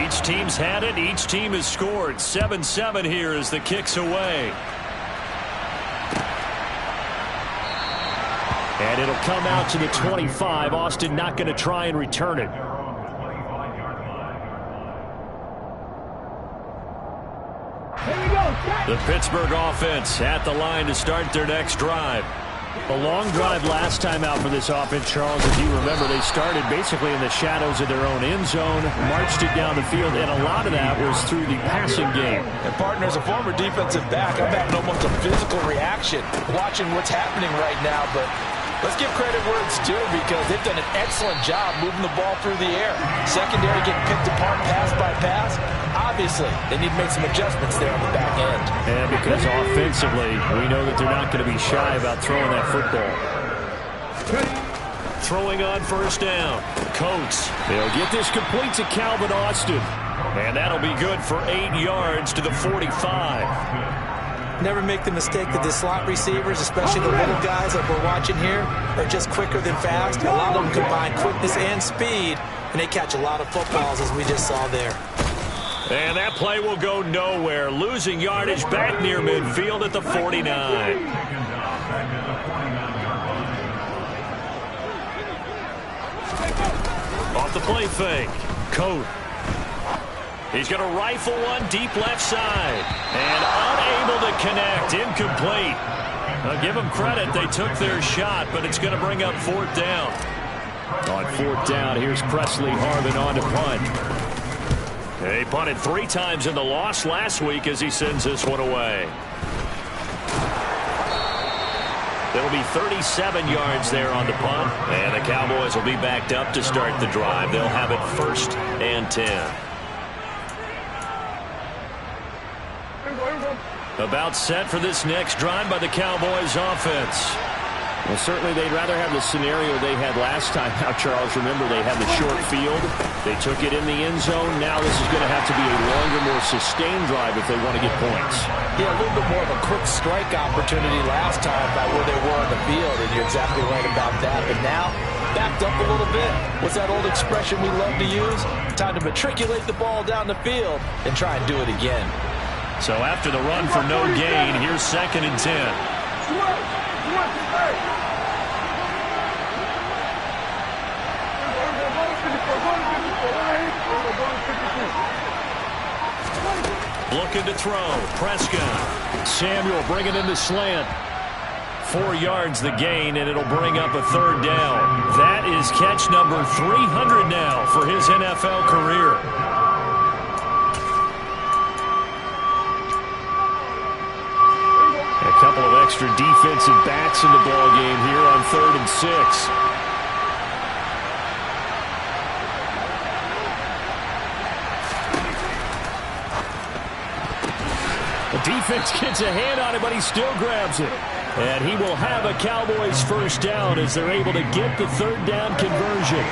Each team's had it. Each team has scored. 7-7 here as the kick's away. And it'll come out to the 25. Austin not going to try and return it. The Pittsburgh offense at the line to start their next drive. A long drive last time out for this offense, Charles. If you remember, they started basically in the shadows of their own end zone, marched it down the field, and a lot of that was through the passing game. And partner, as a former defensive back, I'm having almost a physical reaction watching what's happening right now, but let's give credit where it's due because they've done an excellent job moving the ball through the air. Secondary getting picked apart pass by pass. Obviously, they need to make some adjustments there on the back end. And because offensively, we know that they're not going to be shy about throwing that football. Throwing on first down. Coates. They'll get this complete to Calvin Austin. And that'll be good for 8 yards to the 45. Never make the mistake that the slot receivers, especially the little guys like we're watching here, are just quicker than fast. A lot of them combine quickness and speed, and they catch a lot of footballs, as we just saw there. And that play will go nowhere. Losing yardage back near midfield at the 49. Off the play fake. Coat. He's going to rifle one deep left side. And unable to connect. Incomplete. I'll give them credit. They took their shot, but it's going to bring up 4th down. On 4th down, here's Presley Harvin on to punt. He punted 3 times in the loss last week as he sends this one away. There'll be 37 yards there on the punt, and the Cowboys will be backed up to start the drive. They'll have it 1st and 10. About set for this next drive by the Cowboys offense. Well, certainly they'd rather have the scenario they had last time out, Charles. Remember, they had the short field. They took it in the end zone. Now this is going to have to be a longer, more sustained drive if they want to get points. Yeah, a little bit more of a quick strike opportunity last time by where they were on the field, and you're exactly right about that. But now, backed up a little bit. What's that old expression we love to use? Time to matriculate the ball down the field and try and do it again. So after the run for no gain, here's 2nd and 10. Looking to throw. Prescott. Samuel bringing in the slant. 4 yards the gain, and it'll bring up a 3rd down. That is catch number 300 now for his NFL career. A couple of extra defensive backs in the ball game here on 3rd and 6. The defense gets a hand on it, but he still grabs it. And he will have a Cowboys 1st down as they're able to get the 3rd down conversion.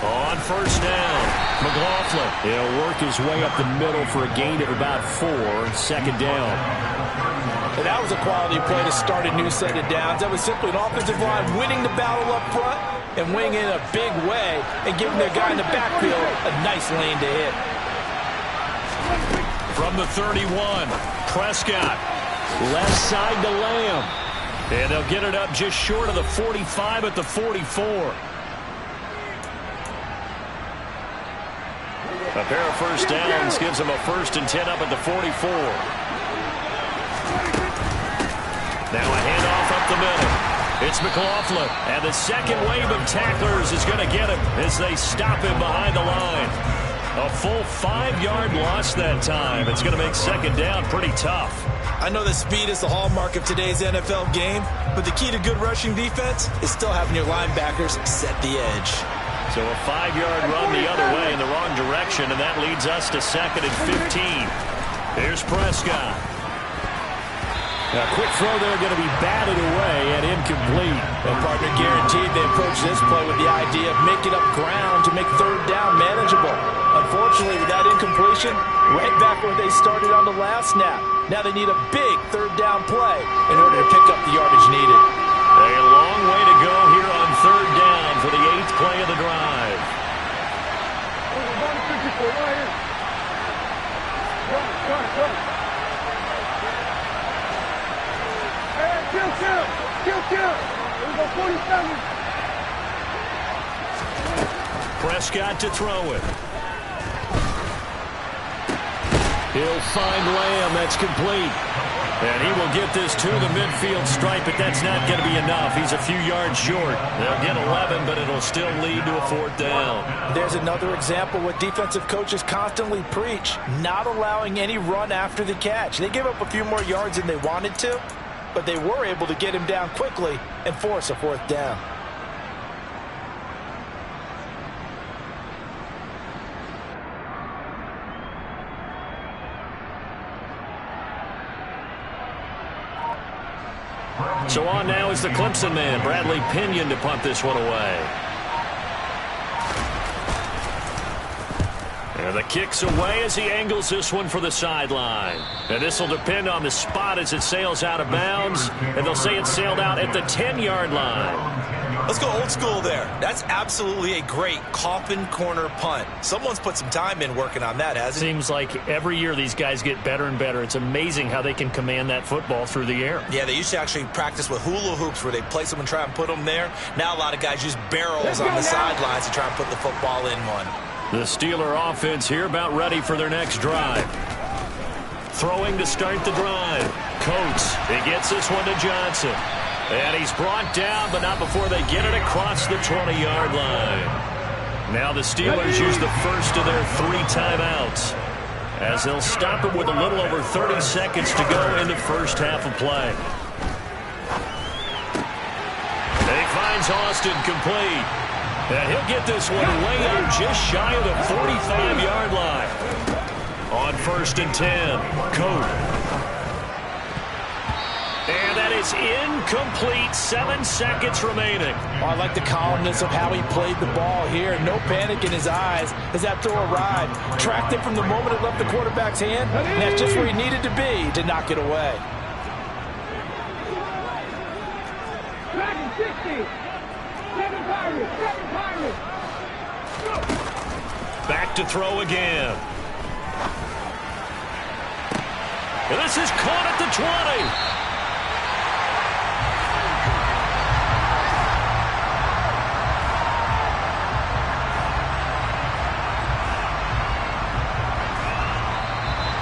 On 1st down, McLaughlin. He'll work his way up the middle for a gain of about 4. 2nd down. And that was a quality play to start a new set of downs. That was simply an offensive line winning the battle up front and winning in a big way and giving their guy in the backfield a nice lane to hit. From the 31, Prescott. Left side to Lamb. And they'll get it up just short of the 45 at the 44. A pair of 1st downs gives them a 1st and 10 up at the 44. Now a handoff up the middle. It's McLaughlin. And the second wave of tacklers is going to get him as they stop him behind the line. A full 5-yard loss that time. It's going to make 2nd down pretty tough. I know that speed is the hallmark of today's NFL game, but the key to good rushing defense is still having your linebackers set the edge. So a 5-yard run the other way in the wrong direction, and that leads us to 2nd and 15. Here's Prescott. A quick throw there going to be batted away and incomplete. And partner, guaranteed they approach this play with the idea of making up ground to make 3rd down manageable. Unfortunately, with that incompletion, right back where they started on the last snap. Now they need a big 3rd down play in order to pick up the yardage needed. A long way to go here on 3rd Prescott to throw it. He'll find Lamb. That's complete. And he will get this to the midfield stripe, but that's not going to be enough. He's a few yards short. They'll get 11, but it'll still lead to a 4th down. There's another example what defensive coaches constantly preach, not allowing any run after the catch. They gave up a few more yards than they wanted to, but they were able to get him down quickly and force a 4th down. So on now is the Clemson man, Bradley Pinion, to punt this one away. And the kick's away as he angles this one for the sideline. And this will depend on the spot as it sails out of bounds. And they'll say it sailed out at the 10-yard line. Let's go old school there. That's absolutely a great coffin corner punt. Someone's put some time in working on that, hasn't it? Seems like every year these guys get better and better. It's amazing how they can command that football through the air. Yeah, they used to actually practice with hula hoops where they place them and try and put them there. Now a lot of guys use barrels on the sidelines to try and put the football in one. The Steeler offense here about ready for their next drive. Throwing to start the drive. Coates, he gets this one to Johnson. And he's brought down, but not before they get it across the 20-yard line. Now the Steelers use the first of their 3 timeouts, as they'll stop it with a little over 30 seconds to go in the first half of play. And he finds Austin complete. And he'll get this one way up just shy of the 45-yard line. On 1st and 10, Cote. And that is incomplete. 7 seconds remaining. Oh, I like the calmness of how he played the ball here. No panic in his eyes as that throw arrived. Tracked it from the moment it left the quarterback's hand. And that's just where he needed to be to knock it away. Back to throw again. And this is caught at the 20.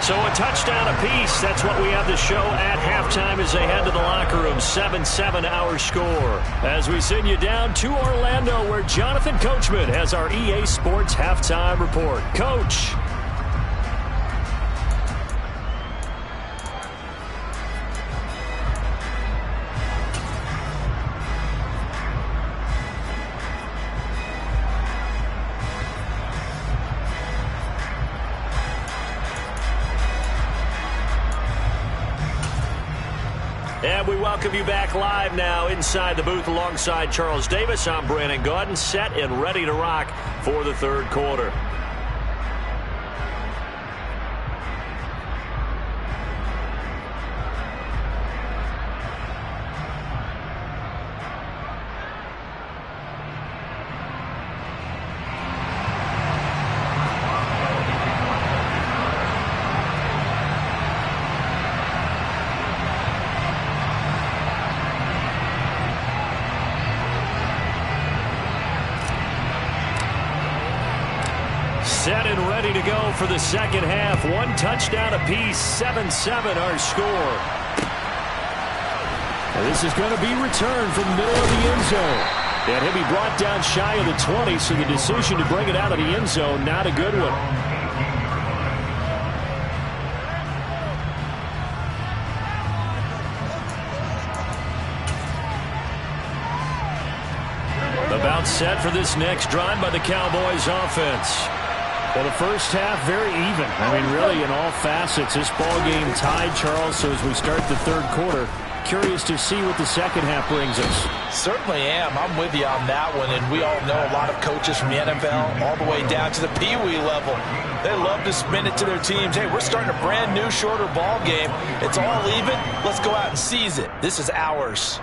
So a touchdown apiece. That's what we have to show at halftime as they head to the locker room. 7-7 our score. As we send you down to Orlando, where Jonathan Coachman has our EA Sports halftime report. Coach. And we welcome you back live now inside the booth alongside Charles Davis. I'm Brandon Gaudin, set and ready to rock for the 3rd quarter. Set and ready to go for the second half. 1 touchdown apiece. 7-7 our score. And this is going to be returned from the middle of the end zone. And he'll be brought down shy of the 20, so the decision to bring it out of the end zone, not a good one. About set for this next drive by the Cowboys offense. Well, the first half, very even. I mean, really, in all facets, this ball game tied, Charles. So as we start the 3rd quarter, curious to see what the second half brings us. Certainly am. I'm with you on that one. And we all know a lot of coaches from the NFL all the way down to the Pee-wee level. They love to spin it to their teams. Hey, we're starting a brand new, shorter ball game. It's all even. Let's go out and seize it. This is ours.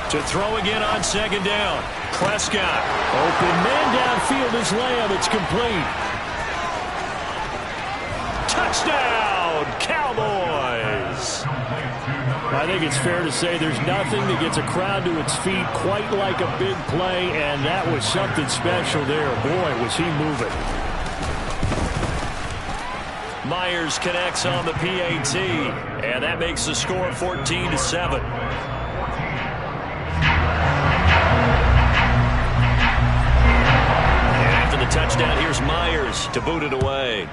To throw again on second down. Prescott. Open man downfield is Lamb. It's complete. Touchdown, Cowboys. I think it's fair to say there's nothing that gets a crowd to its feet quite like a big play, and that was something special there. Boy, was he moving. Myers connects on the PAT, and that makes the score 14-7. And after the touchdown, here's Myers to boot it away.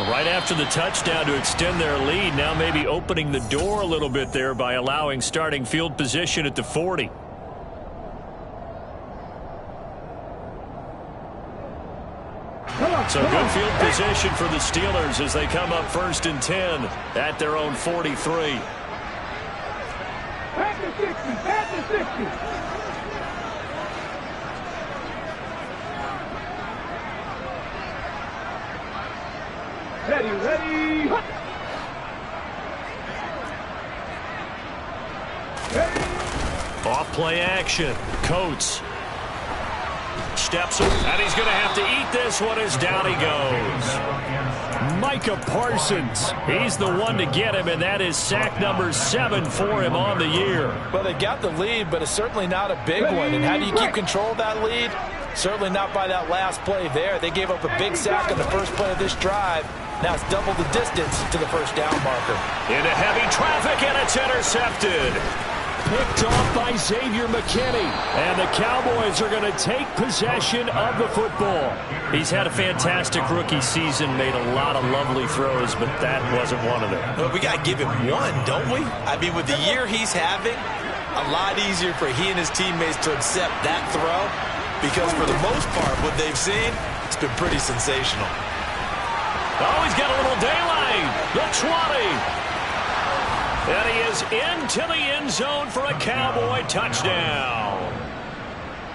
Right after the touchdown to extend their lead, now maybe opening the door a little bit there by allowing starting field position at the 40. So good field position for the Steelers as they come up 1st and 10 at their own 43. Back to 60, back to 60. Ready, ready. Off play action. Coates steps up, and he's going to have to eat this one as down he goes. Micah Parsons. He's the one to get him, and that is sack number 7 for him on the year. Well, they got the lead, but it's certainly not a big one. And how do you keep control of that lead? Certainly not by that last play there. They gave up a big sack on the first play of this drive. Now it's double the distance to the first down marker. Into heavy traffic, and it's intercepted. Picked off by Xavier McKinney. And the Cowboys are going to take possession of the football. He's had a fantastic rookie season, made a lot of lovely throws, but that wasn't one of them. Well, we got to give him one, don't we? I mean, with the year he's having, a lot easier for he and his teammates to accept that throw because for the most part, what they've seen, it's been pretty sensational. Oh, he's got a little daylight. The 20. And he is into the end zone for a Cowboy touchdown.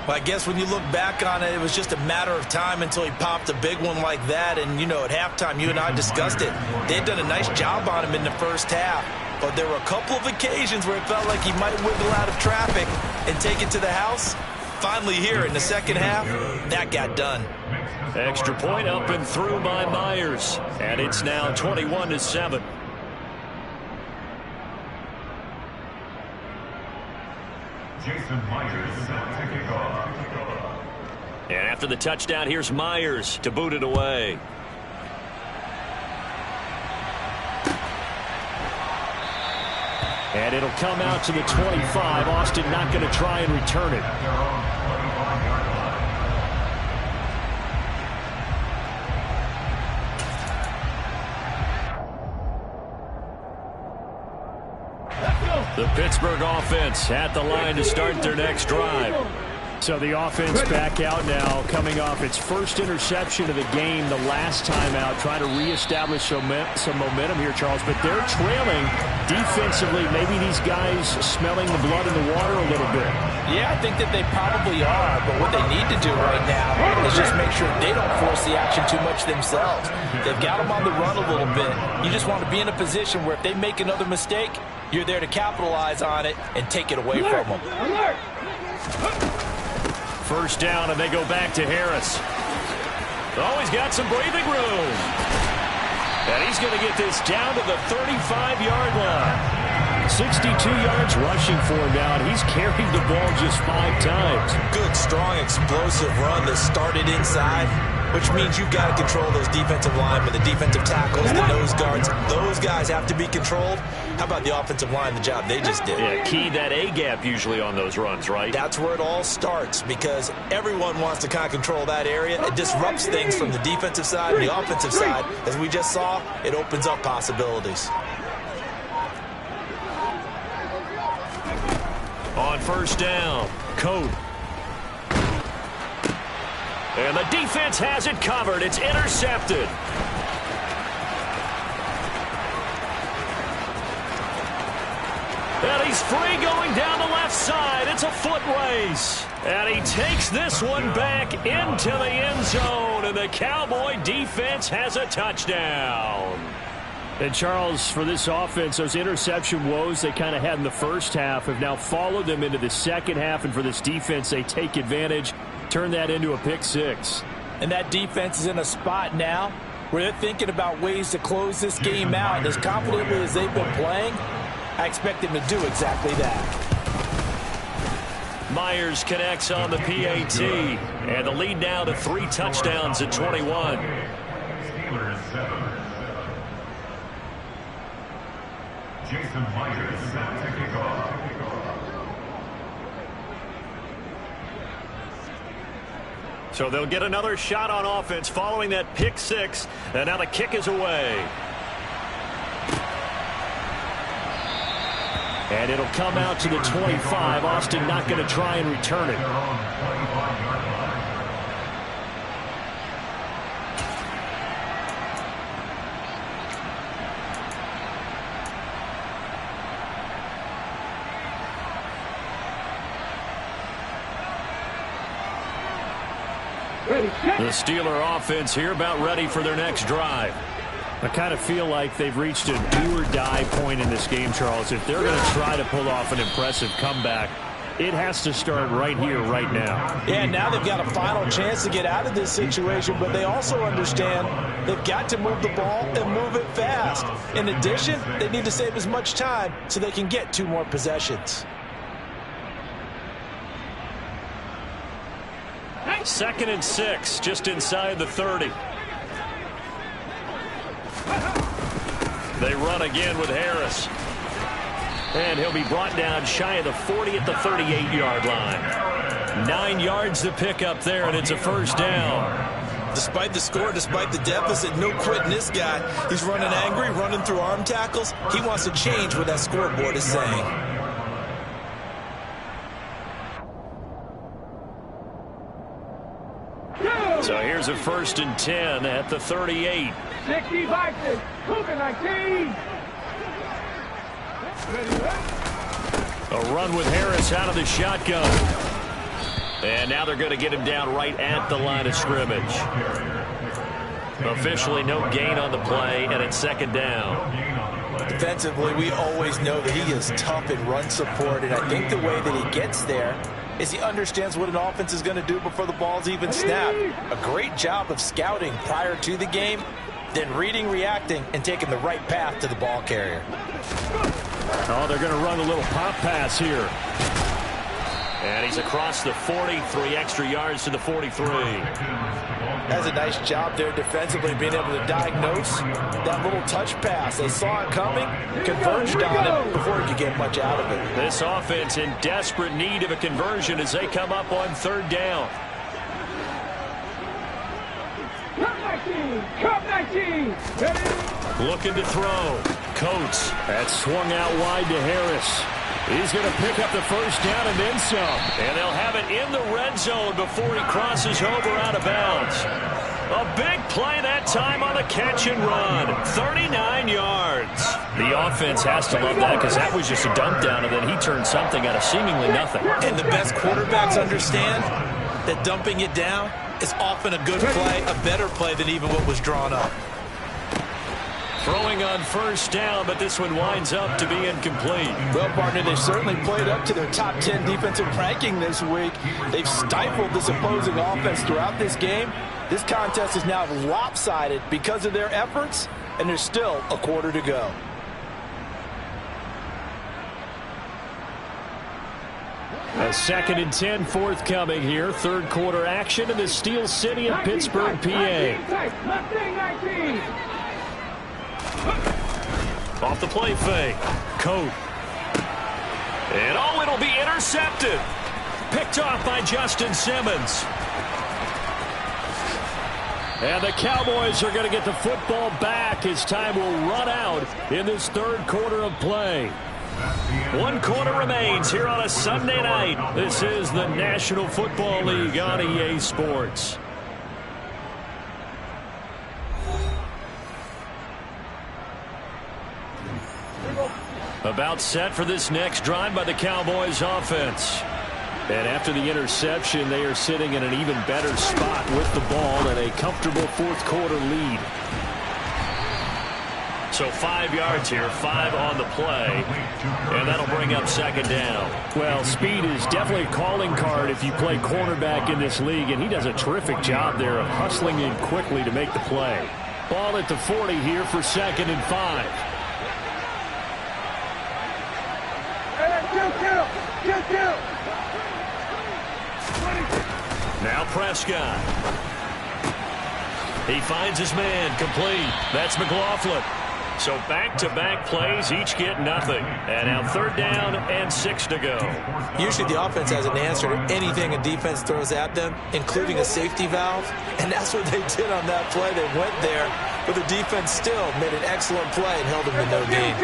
Well, I guess when you look back on it, it was just a matter of time until he popped a big one like that. And, you know, at halftime, you and I discussed it. They had done a nice job on him in the first half. But there were a couple of occasions where it felt like he might wiggle out of traffic and take it to the house. Finally here in the second half, that got done. Extra point up and through by Myers. And it's now 21-7. Jason Myers to kick off. And after the touchdown, here's Myers to boot it away. And it'll come out to the 25. Austin not going to try and return it. The Pittsburgh offense at the line to start their next drive. So the offense back out now, coming off its first interception of the game the last time out, trying to reestablish some momentum here, Charles. But they're trailing defensively. Maybe these guys smelling the blood in the water a little bit. Yeah, I think that they probably are. But what they need to do right now is just make sure they don't force the action too much themselves. They've got them on the run a little bit. You just want to be in a position where if they make another mistake, you're there to capitalize on it and take it away from them. First down, and they go back to Harris. Oh, he's got some breathing room. And he's going to get this down to the 35-yard line. 62 yards rushing for him now, and he's carried the ball just 5 times. Good, strong, explosive run that started inside, which means you've got to control those defensive linemen, the defensive tackles, the nose guards. Those guys have to be controlled. How about the offensive line, the job they just did? Yeah, key that A-gap usually on those runs, right? That's where it all starts because everyone wants to kind of control that area. It disrupts things from the defensive side and the offensive side. As we just saw, it opens up possibilities. On first down, Coat. And the defense has it covered. It's intercepted. And he's free going down the left side. It's a foot race. And he takes this one back into the end zone, and the Cowboy defense has a touchdown. And, Charles, for this offense, those interception woes they kind of had in the first half have now followed them into the second half, and for this defense, they take advantage, turn that into a pick six. And that defense is in a spot now where they're thinking about ways to close this game out. And as confidently as they've been playing, I expect them to do exactly that. Myers connects on the PAT, and the lead now to 3 touchdowns at 21. Steelers 7. Jason Myers set to kick off. So they'll get another shot on offense following that pick six, and now the kick is away. And it'll come out to the 25. Austin not going to try and return it. The Steeler offense here about ready for their next drive. I kind of feel like they've reached a do-or-die point in this game, Charles. If they're going to try to pull off an impressive comeback, it has to start right here, right now. Yeah, now they've got a final chance to get out of this situation, but they also understand they've got to move the ball and move it fast. In addition, they need to save as much time so they can get 2 more possessions. 2nd and 6, just inside the 30. They run again with Harris. And he'll be brought down shy of the 40 at the 38-yard line. 9 yards to pick up there, and it's a first down. Despite the score, despite the deficit, no quitting this guy. He's running angry, running through arm tackles. He wants to change what that scoreboard is saying. So here's a 1st and 10 at the 38. 60 Vikings, Cougar 19. A run with Harris out of the shotgun. And now they're going to get him down right at the line of scrimmage. Officially no gain on the play, and it's 2nd down. Defensively, we always know that he is tough in run support, and I think the way that he gets there is he understands what an offense is going to do before the ball's even snapped. A great job of scouting prior to the game, then reading, reacting, and taking the right path to the ball carrier. Oh, they're going to run a little pop pass here. And he's across the 40, 3 extra yards to the 43. Has a nice job there defensively, being able to diagnose that little touch pass. They saw it coming, converged on it before he could get much out of it. This offense in desperate need of a conversion as they come up on 3rd down. Cup 19. Looking to throw. Coates. That swung out wide to Harris. He's going to pick up the first down and then some. And they'll have it in the red zone before he crosses over out of bounds. A big play that time on the catch and run. 39 yards. The offense has to love that because that was just a dump down, and then he turned something out of seemingly nothing. And the best quarterbacks understand that dumping it down is often a good play, a better play than even what was drawn up. Throwing on 1st down, but this one winds up to be incomplete. Well, partner, they certainly played up to their top 10 defensive ranking this week. They've stifled this opposing offense throughout this game. This contest is now lopsided because of their efforts, and there's still a quarter to go. A 2nd and 10 forthcoming here. 3rd quarter action in the Steel City of Pittsburgh, PA. Off the play fake. Coat. And oh, it'll be intercepted. Picked off by Justin Simmons. And the Cowboys are going to get the football back as time will run out in this 3rd quarter of play. 1 quarter remains here on a Sunday night. This is the National Football League on EA Sports. About set for this next drive by the Cowboys offense. And after the interception, they are sitting in an even better spot with the ball and a comfortable fourth quarter lead. So 5 yards here, 5 on the play, and that'll bring up second down. Well, speed is definitely a calling card if you play cornerback in this league, and he does a terrific job there of hustling in quickly to make the play. Ball at the 40 here for 2nd and 5. Now Prescott. He finds his man, complete. That's McLaughlin. So back-to-back plays, each get nothing. And now 3rd down and 6 to go. Usually the offense has an answer to anything a defense throws at them, including a safety valve. And that's what they did on that play. They went there, but the defense still made an excellent play and held them to no gain.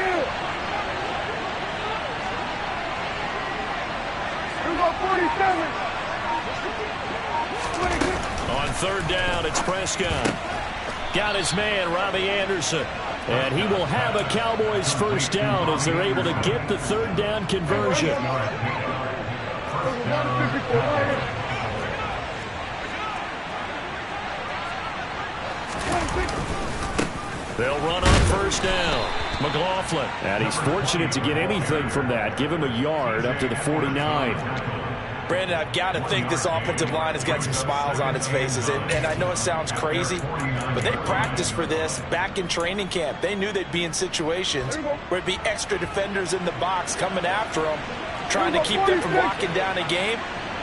On 3rd down, it's Prescott. Got his man, Robbie Anderson. And he will have a Cowboys 1st down as they're able to get the 3rd down conversion. They'll run on 1st down. McLaughlin. And he's fortunate to get anything from that. Give him a yard up to the 49. Brandon, I've got to think this offensive line has got some smiles on its faces. And I know it sounds crazy, but they practiced for this back in training camp. They knew they'd be in situations where it'd be extra defenders in the box coming after them, trying to keep them from locking down a game.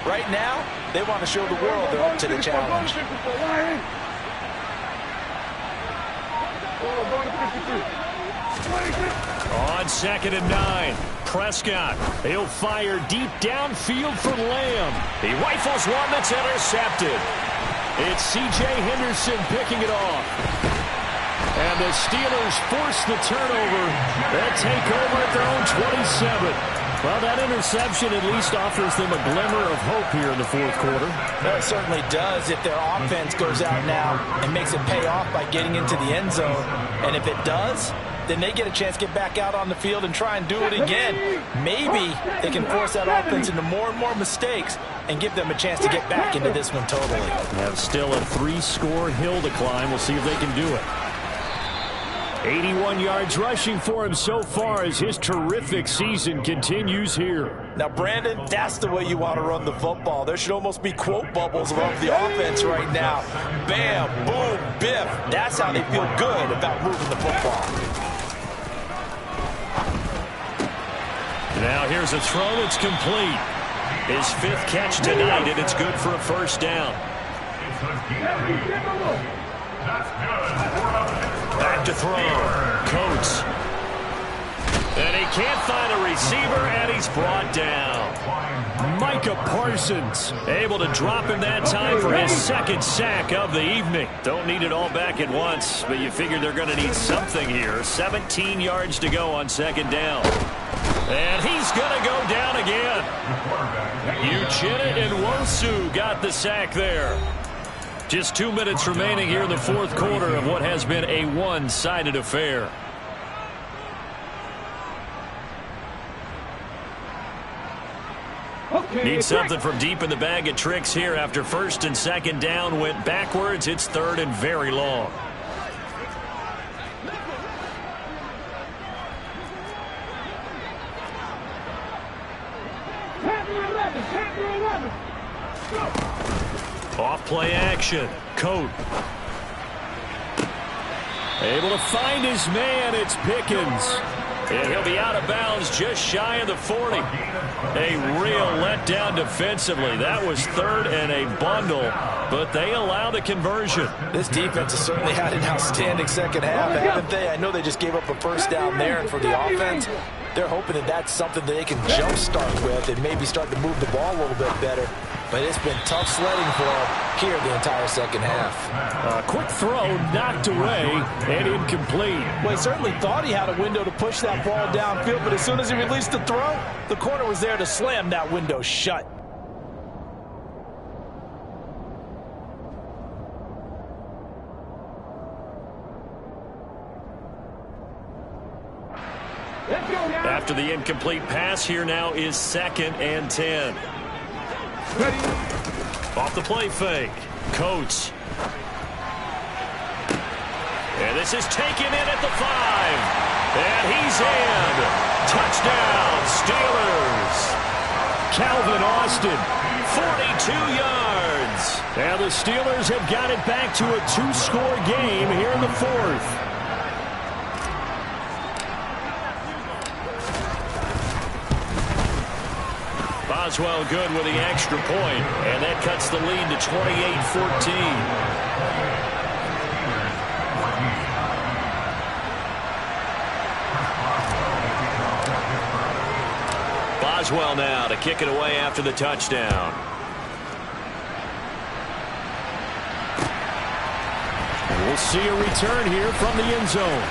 Right now, they want to show the world they're up to the challenge. On 2nd and 9, Prescott. He'll fire deep downfield for Lamb. He rifles one that's intercepted. It's C.J. Henderson picking it off. And the Steelers force the turnover. They'll take over at their own 27. Well, that interception at least offers them a glimmer of hope here in the fourth quarter. Well, it certainly does if their offense goes out now and makes it pay off by getting into the end zone. And if it does, then they get a chance to get back out on the field and try and do it again. Maybe they can force that offense into more and more mistakes and give them a chance to get back into this one totally. Have still a 3-score hill to climb. We'll see if they can do it. 81 yards rushing for him so far as his terrific season continues here. Now, Brandon, that's the way you want to run the football. There should almost be quote bubbles around the offense right now. Bam, boom, biff. That's how they feel good about moving the football. Now here's a throw that's complete. His 5th catch tonight, and it's good for a 1st down. Back to throw. Coates. And he can't find a receiver, and he's brought down. Micah Parsons able to drop him that time for his 2nd sack of the evening. Don't need it all back at once, but you figure they're going to need something here. 17 yards to go on 2nd down. And he's going to go down again. Uchenna Nwosu got the sack there. Just 2 minutes remaining here in the fourth quarter of what has been a one-sided affair. Need something from deep in the bag of tricks here after 1st and 2nd down went backwards. It's 3rd and very long. Off play action. Coat. Able to find his man. It's Pickens. And he'll be out of bounds just shy of the 40. A real letdown defensively. That was 3rd and a bundle, but they allow the conversion. This defense has certainly had an outstanding second half, haven't they? I know they just gave up a 1st down there, and for the offense, they're hoping that that's something that they can jumpstart with and maybe start to move the ball a little bit better. But it's been tough sledding for them here the entire second half. A quick throw knocked away and incomplete. Well, he certainly thought he had a window to push that ball downfield, but as soon as he released the throw, the corner was there to slam that window shut. After the incomplete pass, here now is 2nd and 10. Ready. Off the play fake. Coates. And this is taken in at the 5. And he's in. Touchdown, Steelers. Calvin Austin. 42 yards. And the Steelers have got it back to a 2-score game here in the 4th. Boswell good with the extra point, and that cuts the lead to 28-14. Boswell now to kick it away after the touchdown. We'll see a return here from the end zone.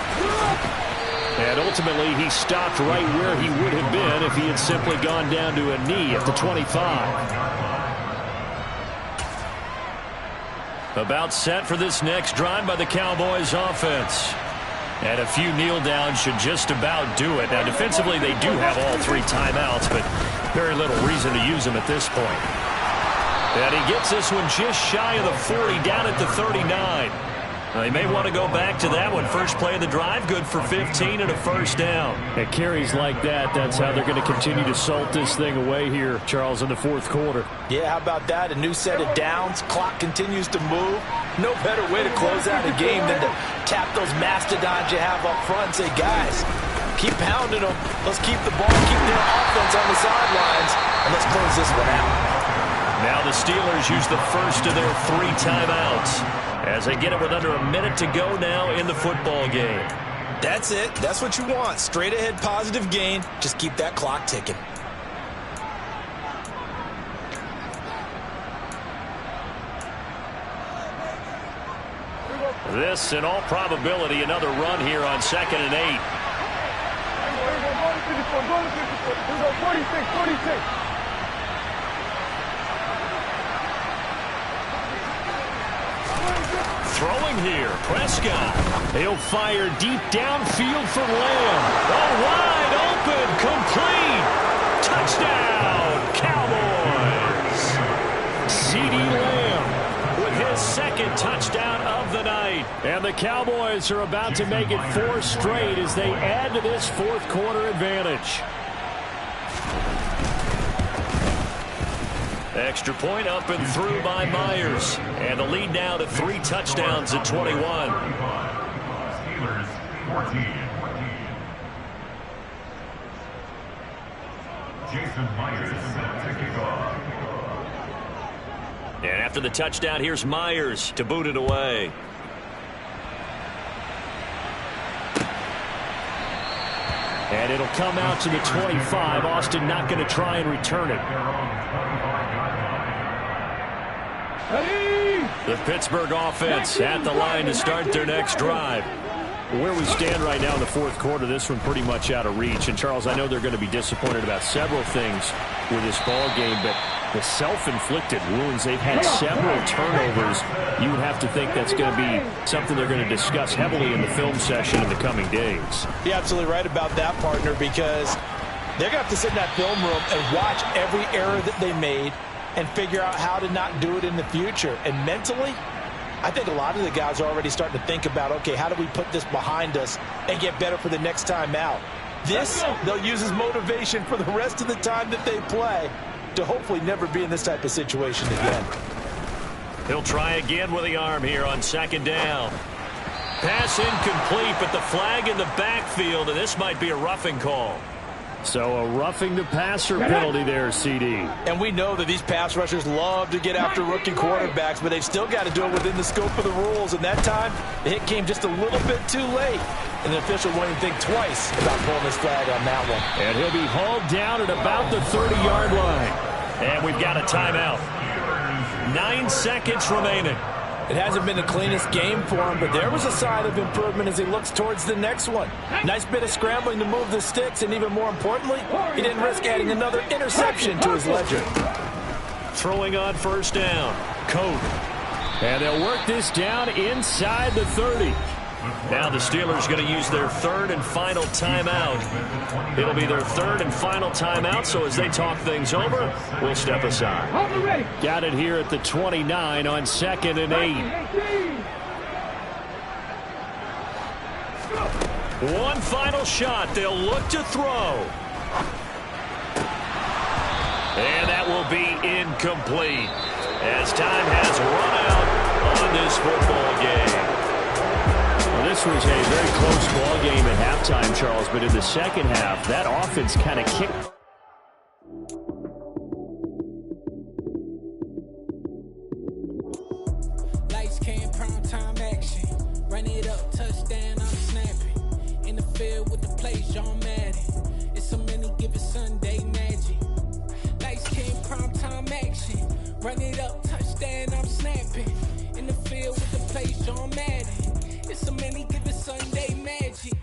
And ultimately, he stopped right where he would have been if he had simply gone down to a knee at the 25. About set for this next drive by the Cowboys offense. And a few kneel downs should just about do it. Now, defensively, they do have all 3 timeouts, but very little reason to use them at this point. And he gets this one just shy of the 40, down at the 39. They may want to go back to that one. First play of the drive, good for 15 and a first down. At carries like that, that's how they're going to continue to salt this thing away here, Charles, in the 4th quarter. Yeah, how about that? A new set of downs. Clock continues to move. No better way to close out a game than to tap those mastodons you have up front and say, guys, keep pounding them. Let's keep the ball, keep their offense on the sidelines, and let's close this one out. Now the Steelers use the first of their 3 timeouts as they get it with under a minute to go now in the football game. That's it. That's what you want. Straight ahead positive gain. Just keep that clock ticking. This, in all probability, another run here on 2nd and 8. Here we go, 46. Throwing here, Prescott. He'll fire deep downfield for Lamb. Oh, wide open, complete. Touchdown, Cowboys. CeeDee Lamb with his 2nd touchdown of the night. And the Cowboys are about to make it 4 straight as they add to this 4th quarter advantage. Extra point up and through by Myers. And the lead now to 3 touchdowns at 21. Steelers 14. Jason Myers set to kick off. And after the touchdown, here's Myers to boot it away. And it'll come out to the 25. Austin not going to try and return it. Ready. The Pittsburgh offense at the line to start their next drive. Where we stand right now in the 4th quarter, this one pretty much out of reach. And, Charles, I know they're going to be disappointed about several things with this ball game, but the self-inflicted wounds, they've had several turnovers. You would have to think that's going to be something they're going to discuss heavily in the film session in the coming days. You're absolutely right about that, partner, because they're going to have to sit in that film room and watch every error that they made and figure out how to not do it in the future. And mentally, I think a lot of the guys are already starting to think about, okay, how do we put this behind us and get better for the next time out? This, they'll use as motivation for the rest of the time that they play to hopefully never be in this type of situation again. He'll try again with the arm here on 2nd down. Pass incomplete, but the flag in the backfield, and this might be a roughing call. So a roughing the passer penalty there, CD. And we know that these pass rushers love to get after rookie quarterbacks, but they've still got to do it within the scope of the rules. And that time, the hit came just a little bit too late. And the official won't even think twice about pulling this flag on that one. And he'll be hauled down at about the 30-yard line. And we've got a timeout. 9 seconds remaining. It hasn't been the cleanest game for him, but there was a sign of improvement as he looks towards the next one. Nice bit of scrambling to move the sticks, and even more importantly, he didn't risk adding another interception to his ledger. Throwing on 1st down. Coat. And they'll work this down inside the 30. Now the Steelers going to use their third and final timeout. It'll be their third and final timeout, so as they talk things over, we'll step aside. Got it here at the 29 on 2nd and 8. One final shot. They'll look to throw. And that will be incomplete as time has run out on this football game. Well, this was a very close ball game at halftime, Charles, but in the second half, that offense kind of kicked. Lights came, prime time action. Run it up, touchdown, I'm snapping. In the field with the plays, John Madden. It's a many given Sunday magic. Lights came, prime time action. Run it up, touchdown, I'm snapping. In the field with the plays, John Madden. It's a many given Sunday magic.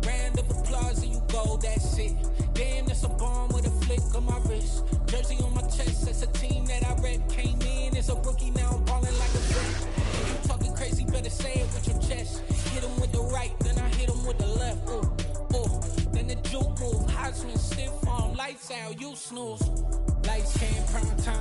Round of applause and you go, that's it. Damn, that's a bomb with a flick on my wrist. Jersey on my chest, that's a team that I rep. Came in as a rookie, now I'm balling like a vet. If you talking crazy, better say it with your chest. Hit him with the right, then I hit him with the left. Ooh, ooh. Then the juke move, Heisman, stiff arm, lights out, you snooze. Lights came, prime time.